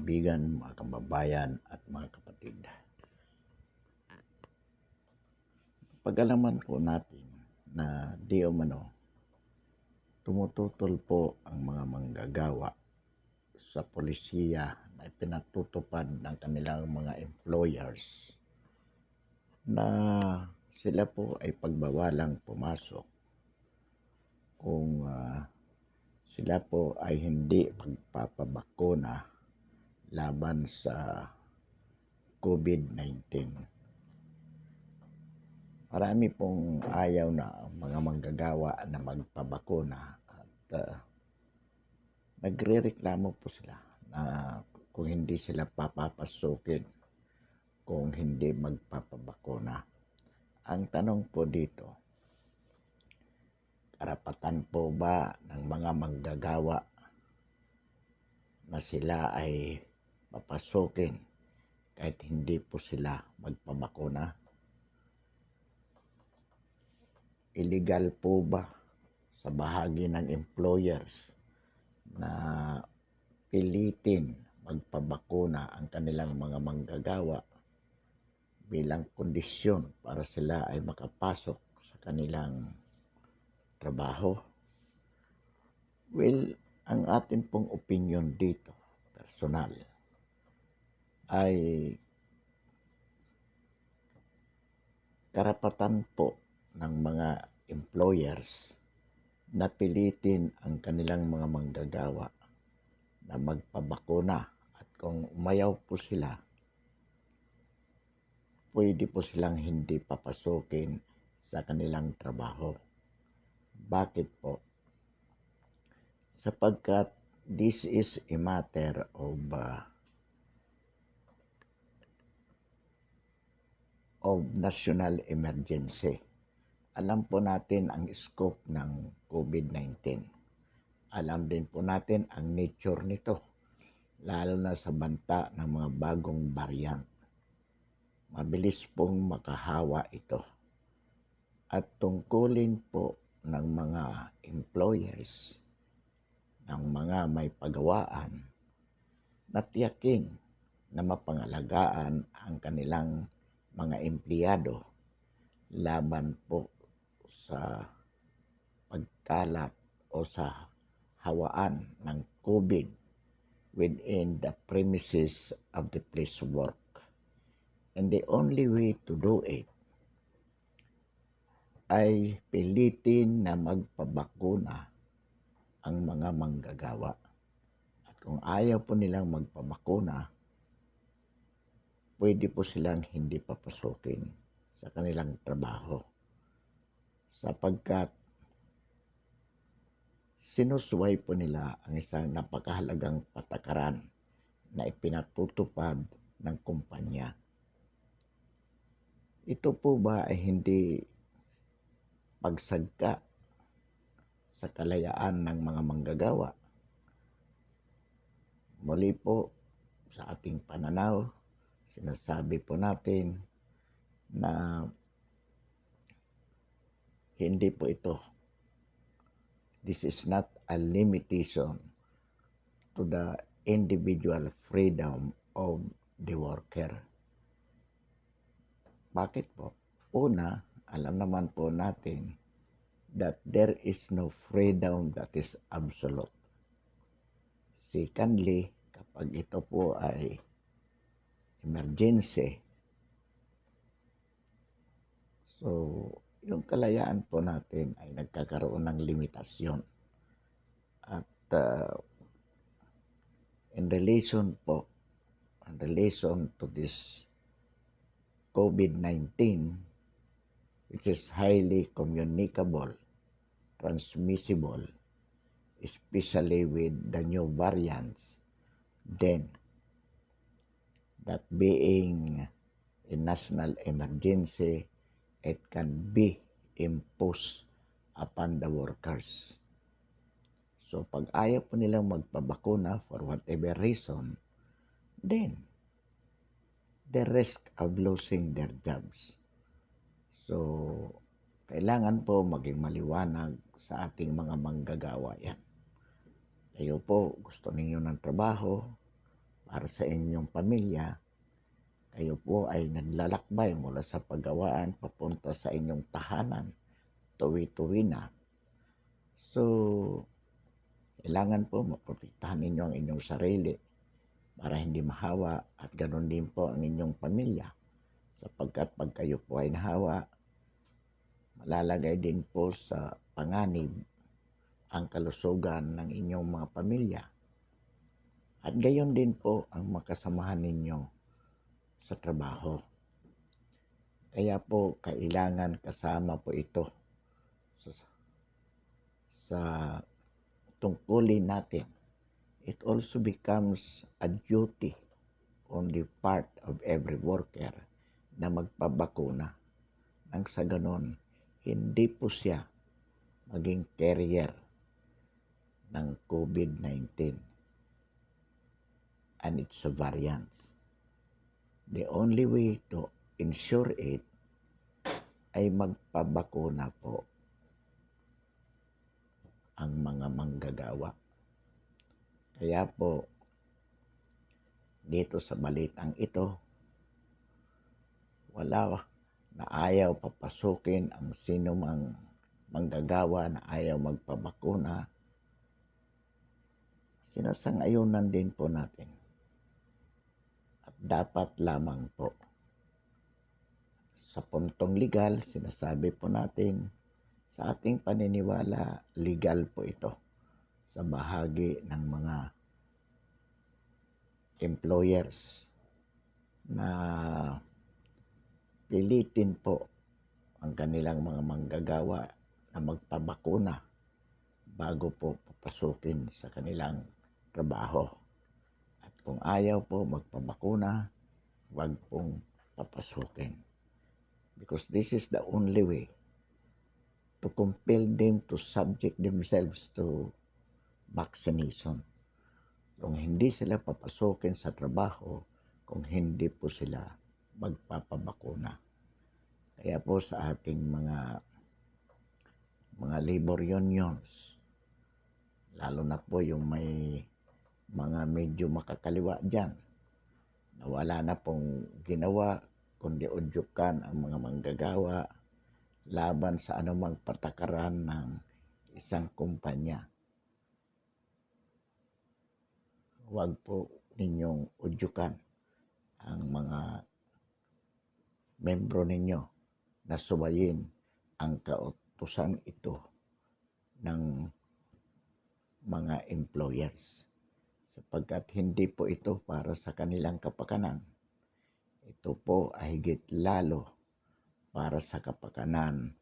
kaibigan, mga kababayan at mga kapatid. Pag-alaman po natin na di umano tumututol po ang mga manggagawa sa polisiya na ipinatutupad ng kanilang mga employers na sila po ay pagbawalang pumasok kung sila po ay hindi magpapabakuna laban sa COVID-19. Marami pong ayaw na mga manggagawa na magpabakuna at nagrereklamo po sila na kung hindi sila papapasukin kung hindi magpapabakuna. Ang tanong po dito, karapatan po ba ng mga manggagawa na sila ay papasukin kahit hindi po sila magpabakuna? Illegal po ba sa bahagi ng employers na pilitin magpabakuna ang kanilang mga manggagawa bilang kondisyon para sila ay makapasok sa kanilang trabaho? Well, ang atin pong opinion dito, personal, ay karapatan po ng mga employers na pilitin ang kanilang mga manggagawa na magpabakuna, at kung umayaw po sila, pwede po silang hindi papasukin sa kanilang trabaho. Bakit po? Sapagkat this is a matter of national emergency. Alam po natin ang scope ng COVID-19. Alam din po natin ang nature nito, lalo na sa banta ng mga bagong variant. Mabilis pong makahawa ito. At tungkulin po ng mga employers, ng mga may pagawaan, na tiyakin na mapangalagaan ang kanilang mga empleyado laban po sa pagkalat o sa hawaan ng COVID within the premises of the place of work. And the only way to do it ay pilitin na magpabakuna ang mga manggagawa. At kung ayaw po nilang magpabakuna, pwede po silang hindi papasukin sa kanilang trabaho. Sapagkat sinusuway po nila ang isang napakahalagang patakaran na ipinatutupad ng kumpanya. Ito po ba ay hindi pagsagka sa kalayaan ng mga manggagawa? Muli po, sa ating pananaw, sinasabi po natin na hindi po ito. This is not a limitation to the individual freedom of the worker. Bakit po? Una, alam naman po natin that there is no freedom that is absolute. Secondly, kapag ito po ay emergency, so yung kalayaan po natin ay nagkakaroon ng limitasyon. At in relation to this COVID-19, which is highly communicable, transmissible, especially with the new variants, then that being a national emergency, it can be imposed upon the workers. So pag ayaw po nilang magpabakuna for whatever reason, then the risk of losing their jobs. So kailangan po maging maliwanag sa ating mga manggagawa yan. Kayo po, gusto ninyo ng trabaho, para sa inyong pamilya. Kayo po ay naglalakbay mula sa paggawaan papunta sa inyong tahanan, tuwi-tuwi na. So, kailangan po maprotektahan ninyo ang inyong sarili para hindi mahawa at ganoon din po ang inyong pamilya. Sapagkat pag kayo po ay nahawa, malalagay din po sa panganib ang kalusugan ng inyong mga pamilya. At gayon din po ang makasamahan ninyo sa trabaho. Kaya po kailangan kasama po ito sa tungkulin natin. It also becomes a duty on the part of every worker na magpabakuna. Nang sa ganon, hindi po siya maging carrier ng COVID-19 and its variants. The only way to ensure it ay magpabakuna po ang mga manggagawa. Kaya po, dito sa balitang ito, wala na ayaw papasukin ang sino mang manggagawa na ayaw magpabakuna. Sinasang-ayunan din po natin. At dapat lamang po. Sa puntong legal, sinasabi po natin, sa ating paniniwala, legal po ito sa bahagi ng mga employers na pilitin po ang kanilang mga manggagawa na magpabakuna bago po papasukin sa kanilang trabaho. At kung ayaw po magpabakuna, huwag pong papasukin. Because this is the only way to compel them to subject themselves to vaccination. Kung hindi sila papasukin sa trabaho, kung hindi po sila magpapabakuna. Kaya po sa ating mga labor unions, lalo na po yung may mga medyo makakaliwa dyan, na wala na pong ginawa kundi udyukan ang mga manggagawa laban sa anumang patakaran ng isang kumpanya. Huwag po ninyong udyukan ang mga membro ninyo na suwayin ang kautusan ito ng mga employers. Sapagkat hindi po ito para sa kanilang kapakanan. Ito po ay higit lalo para sa kapakanan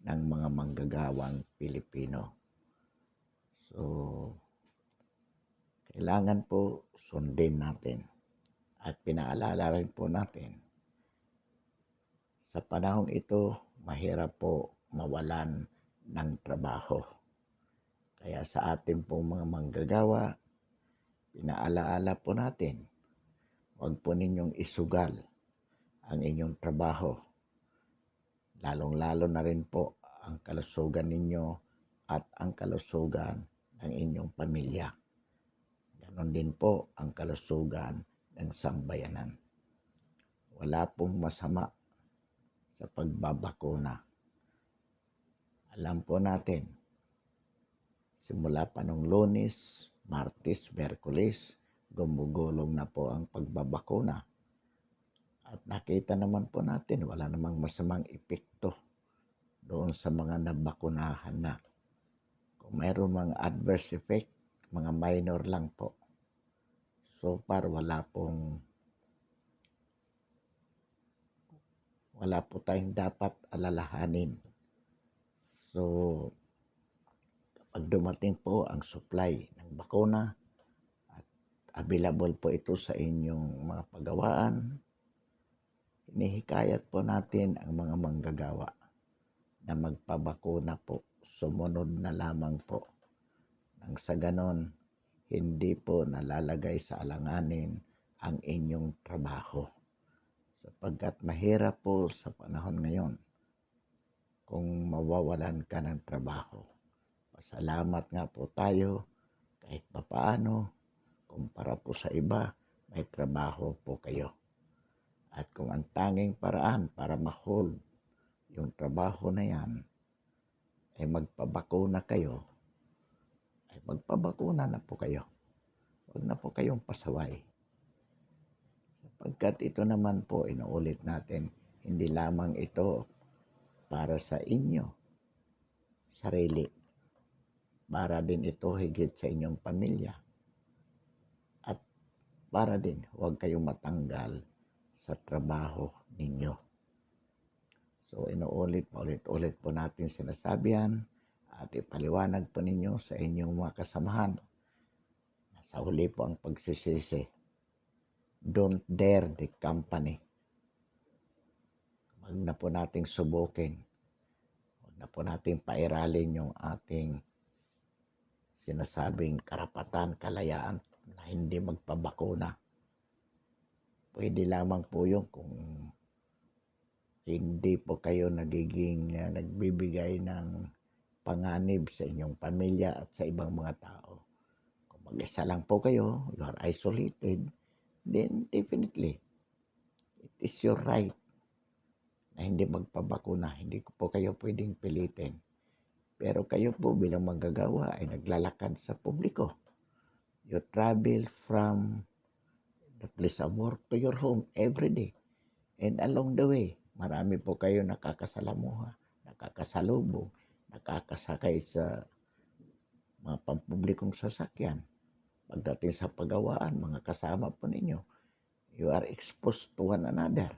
ng mga manggagawang Pilipino. So, kailangan po sundin natin at pinaalala rin po natin. Sa panahong ito, mahirap po mawalan ng trabaho. Kaya sa ating pong mga manggagawa, pinaalaala po natin, huwag po ninyong isugal ang inyong trabaho. Lalong-lalo na rin po ang kalusugan ninyo at ang kalusugan ng inyong pamilya. Ganon din po ang kalusugan ng sambayanan. Wala pong masama sa pagbabakuna. Alam po natin, simula pa nung Lunes, Martes, Miyerkules, gumugulong na po ang pagbabakuna. At nakita naman po natin, wala namang masamang epekto doon sa mga nabakunahan na. Kung mayroon mga adverse effect, mga minor lang po. So far, wala po tayong dapat alalahanin. So, kapag dumating po ang supply ng bakuna at available po ito sa inyong mga pagawaan, inihikayat po natin ang mga manggagawa na magpabakuna po. Sumunod na lamang po. Nang sa ganon, hindi po nalalagay sa alanganin ang inyong trabaho. Sapagkat mahirap po sa panahon ngayon kung mawawalan ka ng trabaho. Pasalamat nga po tayo kahit papaano kumpara po sa iba may trabaho po kayo. At kung ang tanging paraan para ma-hold yung trabaho na yan ay magpabakuna kayo, ay magpabakuna na po kayo. Huwag na po kayong pasaway. Sapagkat ito naman po, inuulit natin, hindi lamang ito para sa inyo, sarili. Para din ito higit sa inyong pamilya. At para din, huwag kayong matanggal sa trabaho ninyo. So, inuulit po natin sinasabi yan at ipaliwanag po ninyo sa inyong mga kasamahan. Sa huli po ang pagsisisi. Don't dare the company. Huwag na po nating subukin. Huwag na po nating pairalin yung ating sinasabing karapatan, kalayaan na hindi magpabakuna. Pwede lamang po yun kung hindi po kayo nagbibigay ng panganib sa inyong pamilya at sa ibang mga tao. Kung mag-isa lang po kayo, you are isolated, then definitely, it is your right na hindi magpabakuna. Hindi po kayo pwedeng pilitin. Pero kayo po bilang manggagawa ay naglalakad sa publiko. You travel from the place of work to your home every day. And along the way, marami po kayo nakakasalamuha, nakakasalubong, nakakasakay sa mga pampublikong sasakyan. Pagdating sa paggawaan, mga kasama po ninyo, you are exposed to one another.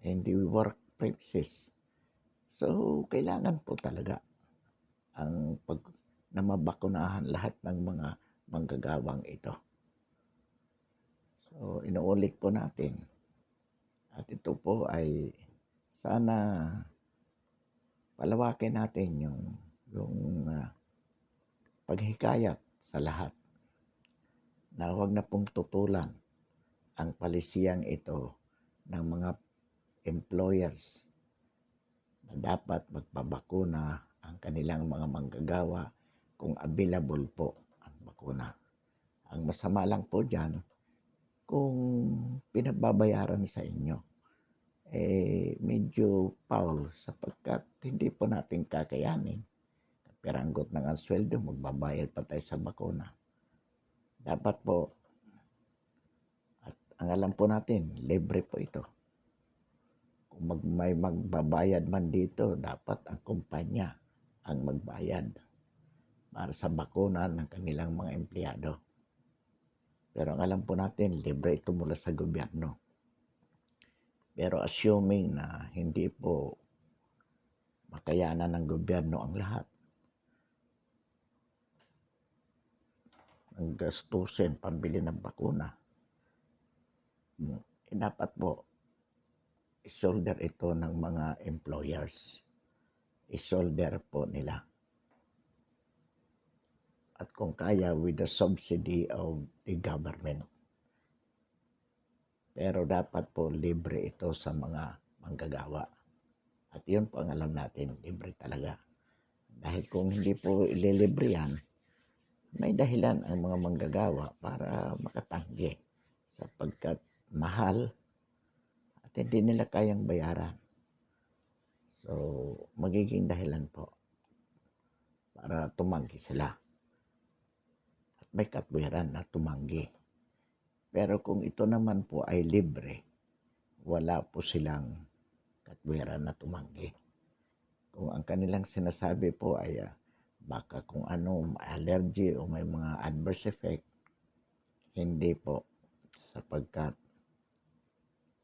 And the work premises. So, kailangan po talaga na mabakunahan lahat ng mga manggagawang ito. So, inuulit po natin. At ito po ay sana palawakin natin yung paghikayat sa lahat na huwag na pong tutulan ang palisiyang ito ng mga employers na dapat magpabakuna ang kanilang mga manggagawa kung available po ang bakuna. Ang masama lang po dyan, kung pinababayaran sa inyo, medyo foul sapagkat hindi po natin kakayanin. Peranggot ng ang sweldo, magbabayad pa tayo sa bakuna. Dapat po, at ang alam po natin, libre po ito. Kung may magbabayad man dito, dapat ang kumpanya ang magbayad para sa bakuna ng kanilang mga empleyado. Pero ang alam po natin, libre ito mula sa gobyerno. Pero assuming na hindi po makayanan ng gobyerno ang lahat, ang gastusin, pambili ng bakuna, dapat po i-shoulder ito ng mga employers. I-shoulder po nila. At kung kaya, with the subsidy of the government. Pero dapat po libre ito sa mga manggagawa. At yun po ang alam natin, libre talaga. Dahil kung hindi po ililibre yan, may dahilan ang mga manggagawa para makatanggi sapagkat mahal at hindi nila kayang bayaran. So, magiging dahilan po para tumanggi sila. At may katwiran na tumanggi. Pero kung ito naman po ay libre, wala po silang katwiran na tumanggi. Kung ang kanilang sinasabi po ay baka kung ano, allergy o may mga adverse effect, hindi po sapagkat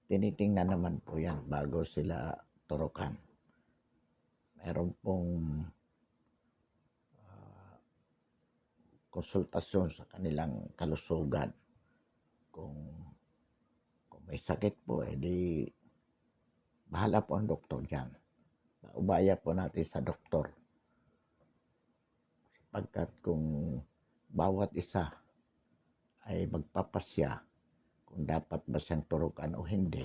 tinitingnan naman po yan bago sila turukan. Meron pong konsultasyon sa kanilang kalusugan. Kung may sakit po, edi bahala po ang doktor dyan. Ubaya po natin sa doktor. Sapagkat kung bawat isa ay magpapasya kung dapat ba siyang turukan o hindi,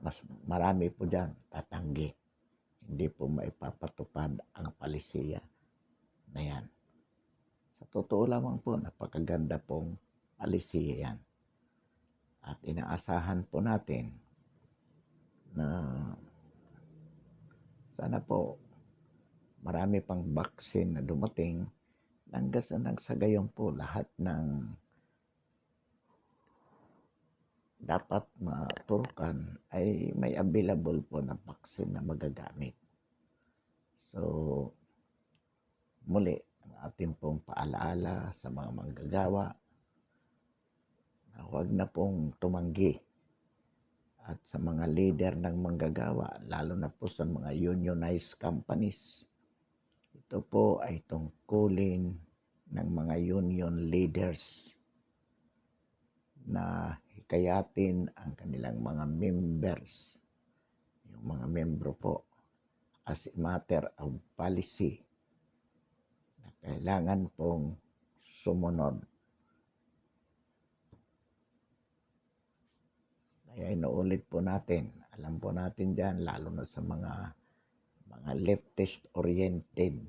mas marami po dyan tatanggi. Hindi po maipapatupad ang palisiya na yan. Sa totoo lamang po, napakaganda pong policy yan. At inaasahan po natin na sana po marami pang vaccine na dumating nang sa gayon po lahat ng dapat maturukan ay may available po na vaccine na magagamit. So, muli, ang ating pong paalaala sa mga manggagawa na huwag na pong tumanggi at sa mga leader ng manggagawa, lalo na po sa mga unionized companies. Ito po ay tungkulin ng mga union leaders na hikayatin ang kanilang mga members, yung mga membro po, as a matter of policy na kailangan pong sumunod. Kaya inuulit po natin, alam po natin dyan, lalo na sa mga leftist-oriented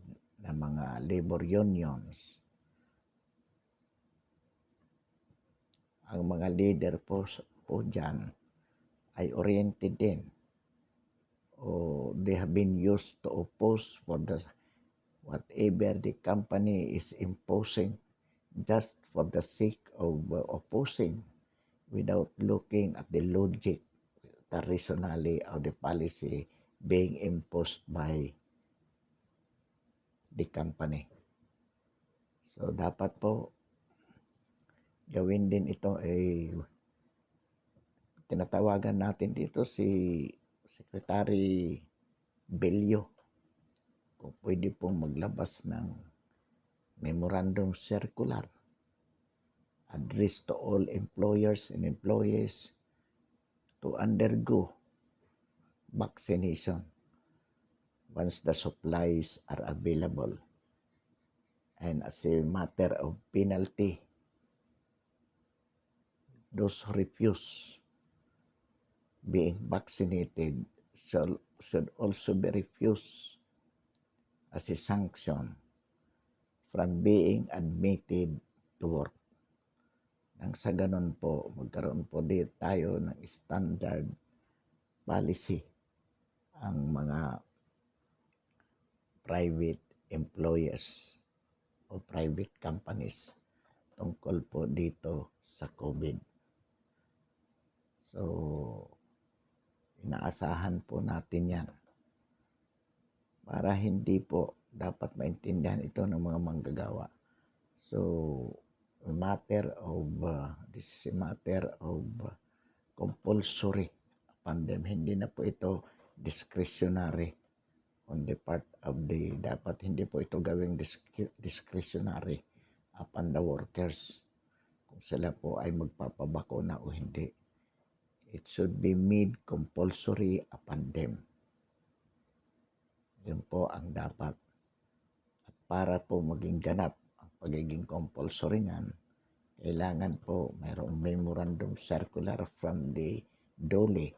na mga labor unions, ang mga leader po dyan ay oriented din. They have been used to oppose for whatever the company is imposing just for the sake of opposing without looking at the logic, the rationale of the policy being imposed by the company. So dapat po gawin din ito ay tinatawagan natin dito si Secretary Bello kung pwede pong maglabas ng memorandum circular addressed to all employers and employees to undergo vaccination once the supplies are available, and as a matter of penalty, those who refuse being vaccinated should also be refused as a sanction from being admitted to work. Nang sa ganun po, magkaroon po din tayo ng standard policy ang mga private employers o private companies tungkol po dito sa COVID. So, inaasahan po natin yan para hindi po dapat maintindihan ito ng mga manggagawa. So, this is a matter of compulsory upon them. Hindi na po ito discretionary on the part of dapat hindi po ito gawing discretionary upon the workers kung sila po ay magpapabakuna o hindi. It should be made compulsory upon them. Yun po ang dapat. At para po maging ganap ang pagiging compulsory niyan, kailangan po mayroong memorandum circular from the DOLE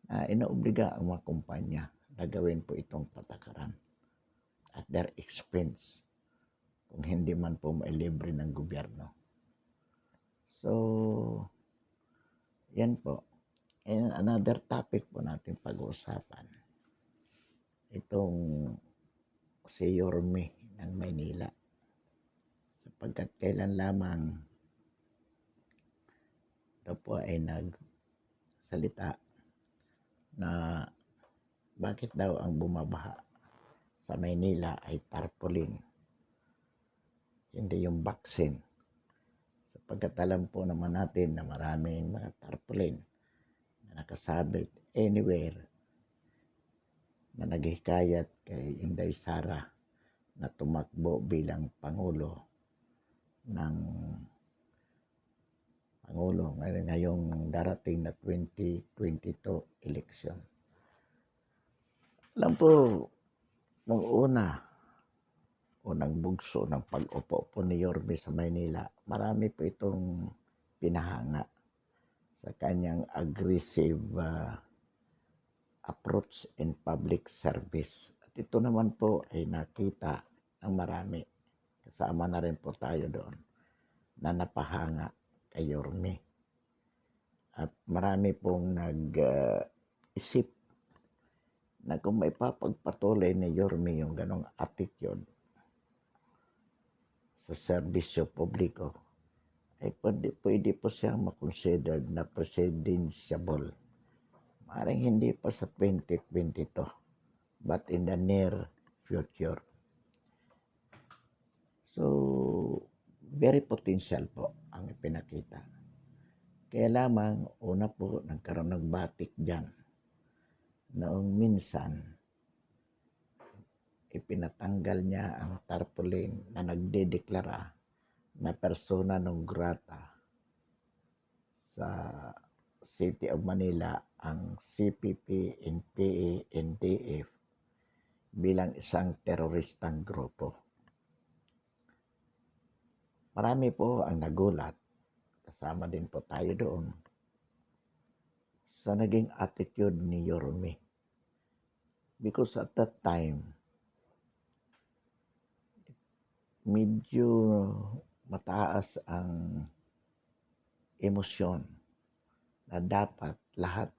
na inaobliga ang mga kumpanya na gawin po itong patakaran at their expense kung hindi man po mailibre ng gobyerno. So, yan po. And another topic po natin pag-uusapan, itong si Yorme ng Maynila. Sapagkat kailan lamang ito po ay nagsalita na bakit daw ang bumabaha sa Maynila ay tarpaulin, hindi yung vaccine. Sapagkat alam po naman natin na maraming mga tarpaulin na nakasabit anywhere na naghihikayat kay Inday Sara na tumakbo bilang Pangulo ngayong darating na 2022 election. Alam po, nung unang bugso ng pag-upo po ni Yorme sa Maynila, marami po itong pinahanga sa kanyang aggressive approach in public service. At ito naman po ay nakita ng marami. Kasama na rin po tayo doon. na napahanga kay Yorme. At marami pong nag-isip na kung maipapagpatuloy ni Yorme yung ganong attitude sa serbisyo publiko, ay pwede po siyang makonsidered na presidentiable. Maaaring hindi pa sa 2022, but in the near future. So, very potential po ang ipinakita. Kaya lamang, una po, nagkaroon ng batik dyan. Noong minsan, ipinatanggal niya ang tarpaulin na nagdedeklara na persona non grata sa City of Manila ang CPP, NPA, NDF bilang isang teroristang grupo. Marami po ang nagulat, kasama din po tayo doon, sa naging attitude ni Yorme. Because at that time, medyo mataas ang emosyon na dapat lahat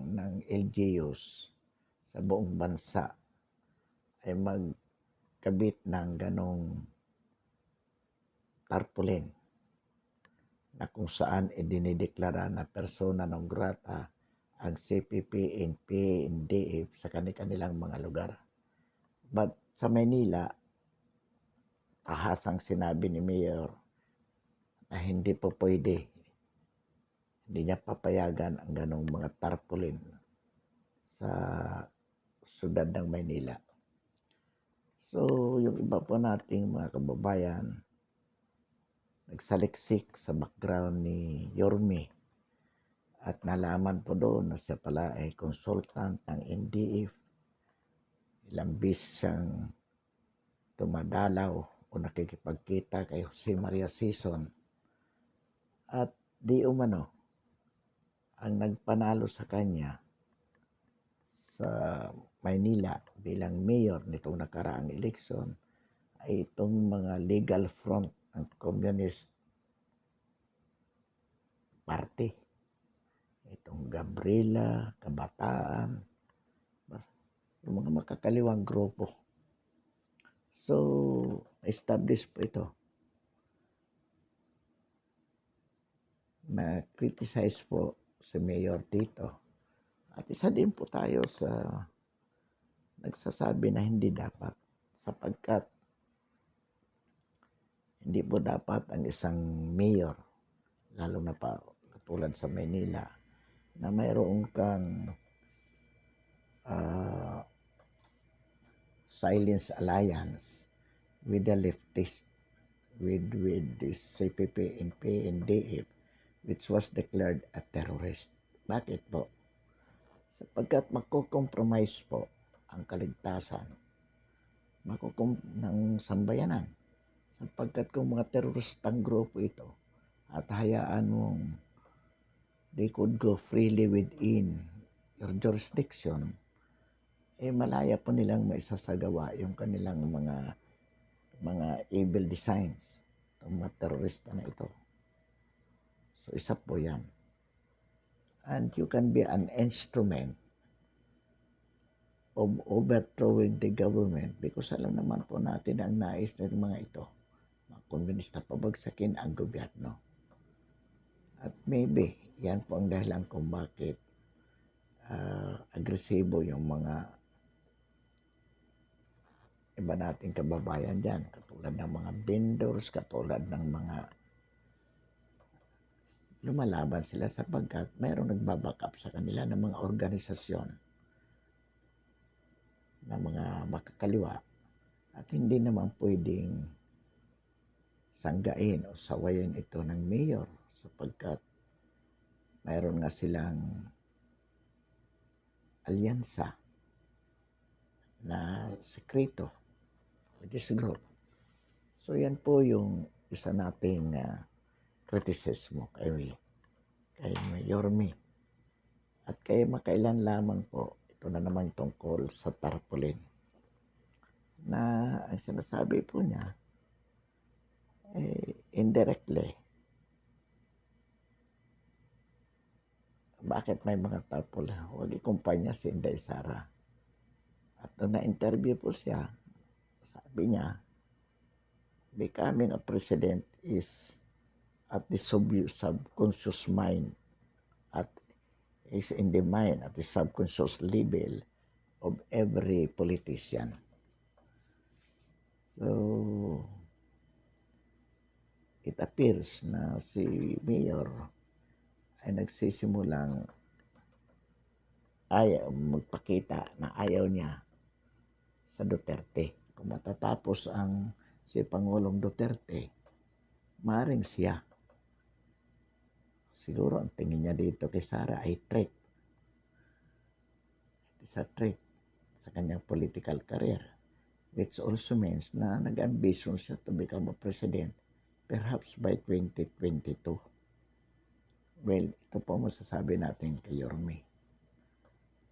ng LGUs sa buong bansa ay magkabit ng ganong tarpaulin na kung saan idinideklara na persona non grata ang CPP, NPA, NDF sa kanilang mga lugar. But sa Maynila, tahasang sinabi ni Mayor na hindi po pwede, hindi niya papayagan ang ganong mga tarpaulin sa siyudad ng Maynila. So, yung iba po nating mga kababayan, nagsaliksik sa background ni Yorme at nalaman po doon na siya pala ay consultant ng NDF. Ilang beses siyang tumadalaw o nakikipagkita kay Jose Maria Sison. At di umano, ang nagpanalo sa kanya sa Maynila bilang mayor nitong nakaraang eleksyon ay itong mga legal front ng Communist Party. Itong Gabriela, Kabataan, yung mga makakaliwang grupo. So, established po ito. Na-criticize po si Mayor dito. At isa din po tayo sa nagsasabi na hindi dapat sapagkat hindi po dapat ang isang mayor, lalo na pa katulad sa Maynila, na mayroon kang silence alliance with the leftist, with this CPP, NPA, NDF, which was declared a terrorist. Bakit po? Sapagkat magko-compromise po ang kaligtasan ng sambayanan. Sapagkat kung mga teroristang grupo ito at hayaan mong they could go freely within your jurisdiction, eh malaya po nilang maisasagawa yung kanilang mga evil designs ng mga terorista na ito. So isa po yan. And you can be an instrument of overthrowing the government because alam naman po natin ang nais ng mga ito, mga komunista, pabagsakin ang gobyerno. At maybe yan po ang dahilan kung bakit agresibo yung mga iba nating kababayan dyan, katulad ng mga vendors, katulad ng mga lumalaban sila sapagkat mayroong nagbaback up sa kanila ng mga organisasyon na mga makakaliwa at hindi naman pwedeng sanggain o sawayin ito ng mayor sapagkat mayroon nga silang alyansa na sekreto with this group. So yan po yung isa nating kritisismo kay Yorme. At kay makailan lamang po, ito na naman tungkol sa tarpaulin. Na ang sinasabi po niya, in indirectly, bakit may mga tao lang, huwag ikumpanya si Inday Sara. At nung na-interview po siya, sabi niya, becoming a president is at the subconscious mind, at is in the mind, at the subconscious level of every politician. So, it appears na si Mayor ay nagsisimulang ayaw magpakita na ayaw niya sa Duterte. Kung matatapos ang si Pangulong Duterte, maaaring siya. Siguro ang tingin niya dito kay Sara ay threat. It is a threat sa kanyang political career, which also means na nag-ambition siya to become a president perhaps by 2022. Well, ito po masasabi natin kay Yorme.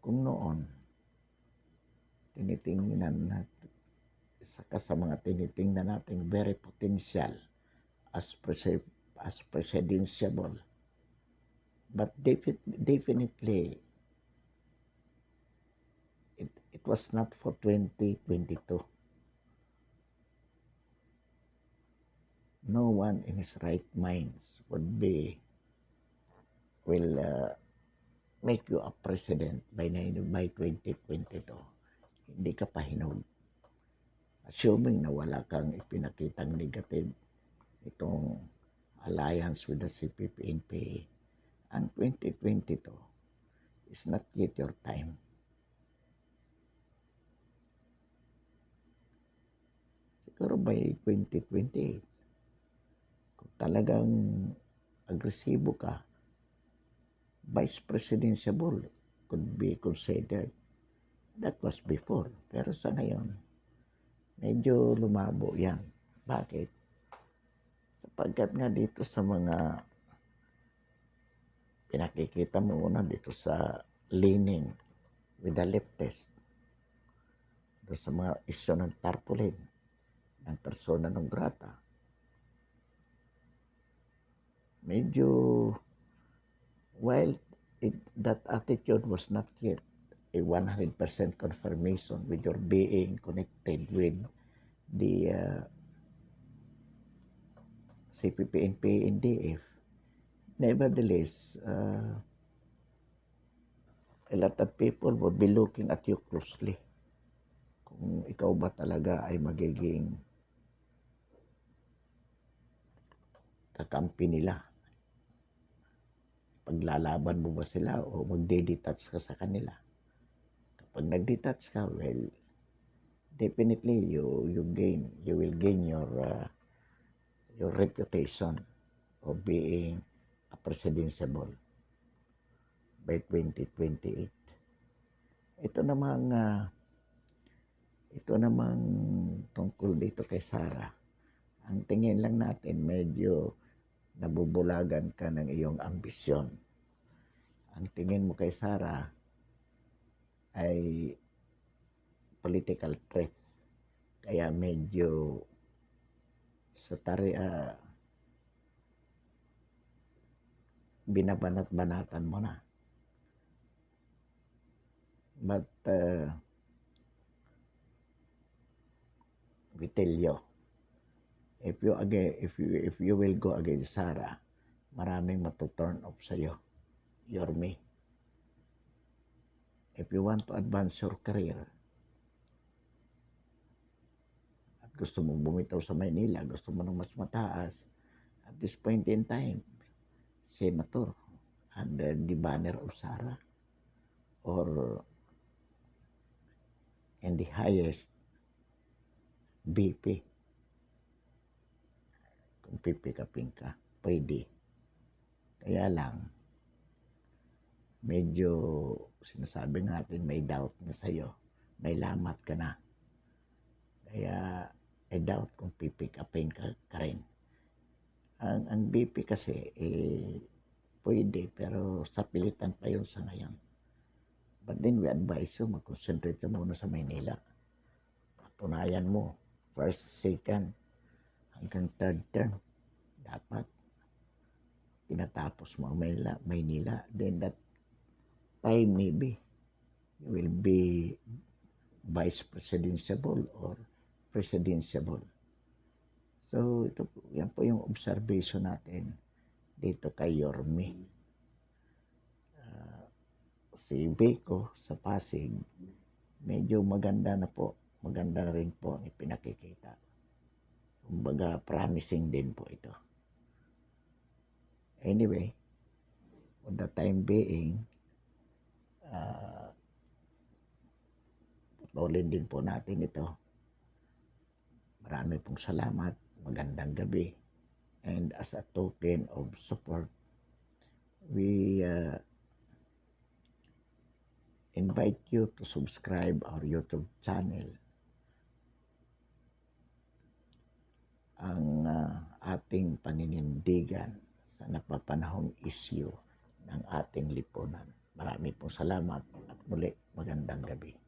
Kung noon, tinitingnan natin, saka sa mga tinitingnan natin very potential as presidential, but definitely it was not for 2022. No one in his right minds will make you a president by 2022. Hindi ka pa hinog. Assuming na wala kang ipinakitang negative itong alliance with the CPP-NPA, ang 2022 is not yet your time. Siguro by 2028, kung talagang agresibo ka, vice presidential could be considered. That was before. Pero sa ngayon, medyo lumabo yan. Bakit? Sapagkat nga dito sa mga pinakikita mo una dito sa leaning with the leftist, dito sa mga isyo ng tarpaulin, ng persona non grata, medyo, while that attitude was not yet a 100% confirmation with your being connected with the CPP-NPA and DF, nevertheless, a lot of people would be looking at you closely. Kung ikaw ba talaga ay magiging kakampi nila. Paglalaban mo ba sila o magde-detach ka sa kanila? Kapag nag-detach ka, well, definitely you will gain your reputation of being a presidential by 2028. Ito namang tungkol dito kay Sara. Ang tingin lang natin, medyo nabubulagan ka ng iyong ambisyon. Ang tingin mo kay Sara ay political threat. Kaya medyo sa binabanat-banatan mo na. But we tell you, if you will go against Sara, maraming matuturn off sa'yo. Yorme. If you want to advance your career, at gusto mo bumitaw sa Maynila, gusto mo ng mas mataas, at this point in time, senator under the banner of Sara, or in the highest BP, kung pipikapin ka, pwede. Kaya lang, medyo sinasabi natin may doubt na sa'yo, may lamat ka na. Kaya I doubt kung pipikapin ka rin. Ang BP kasi, pwede, pero sa pilitan pa yun sa ngayon. But then we advise you, mag-concentrate ka muna sa Maynila. Patunayan mo, first, second, hanggang third term. dapat tinatapos mo ang Maynila, then that time maybe you will be vice presidentiable or presidentiable. So yan po yung observation natin dito kay Yorme. Si Beko sa Pasig, medyo maganda na rin po ang ipinakikita. Kumbaga promising din po ito. Anyway, for the time being, putulin din po natin ito. Marami pong salamat, magandang gabi. And as a token of support, we invite you to subscribe our YouTube channel. Ang ating paninindigan sa napapanahong issue ng ating lipunan. Marami pong salamat at muli magandang gabi.